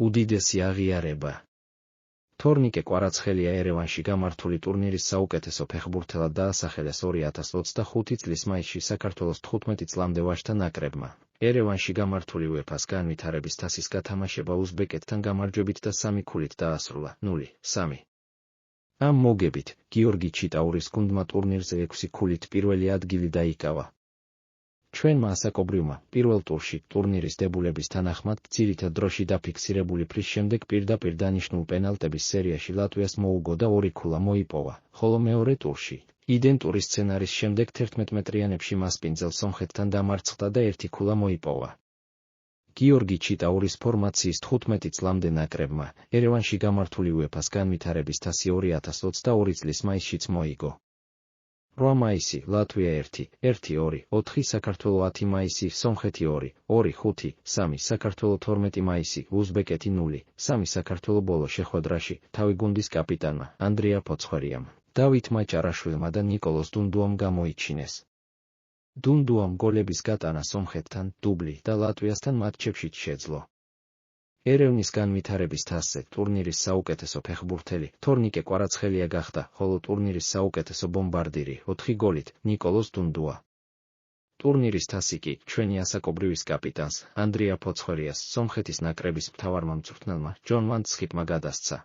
უდიდესი აღიარება. თორნიკე კვარაცხელია ერევანში გამართული ტურნირის საუკეთესო ფეხბურთელად დაასახელეს 2025 წლის მაისში საქართველოს 15 წლამდე ვაჟთა ნაკრებმა. ერევანში გამართული UEFA-ს განვითარების თასის გათამაშება უზბეკეთთან გამარჯვებით და 3 ქულით დაასრულა 0-3. ამ მოგებით, გიორგი ჩიტაურის გუნდმა ტურნირზე 6 ქულით პირველი ადგილი დაიკავა. ჩვენმა ასაკობრივმა პირველ ტურში ტურნირის დებულების თანახმად ძირითად დროში დაფიქსირებული ფრის შემდეგ პირდაპირ დანიშნულ პენალტების სერიაში ლატვიას მოუგო და 2 ქულა მოიპოვა, ხოლო მეორე ტურში იდენტური სცენარის შემდეგ 11 მეტრიანებში მასპინძელ სომხეთთან დამარცხდა და 1 ქულა მოიპოვა. გიორგი ჩიტაურის ფორმაციის 15 წლამდე ნაკრებმა ერევანში გამართული UEFA-ს განვითარების თასი 2022 წლის მაისშიც მოიგო. 8 მაისი ლატვია 1-1-2, 4 საქართველო 10 მაისი სომხეთი 2-2-5, 3 საქართველო 12 მაისი უზბეკეთი 0-3 საქართველო ბოლო შეხვედრაში თავი გუნდის კაპიტანმა ანდრია ფოცხვერიამ, დავითმა ჭარაშვილმა და ნიკოლოზ დუნდუამ გამოიჩინეს. დუნდუამ გოლების გატანა სომხეთთან დუბლი და ლატვიასთან მატჩებშიც შეძლო. ერევნის განვითარების თასზე ტურნირის საუკეთესო ფეხბურთელი თორნიკე კვარაცხელია გახდა, ხოლო ტურნირის საუკეთესო ბომბარდირი 4 გოლით ნიკოლოზ დუნდუა. ტურნირის თასი კი ჩვენი ასაკობრივის კაპიტანს ანდრია ფოცხვერიას სომხეთის ნაკრების მთავარმა მწვრთნელმა ჯონ ვან ცხიპმა გადასცა.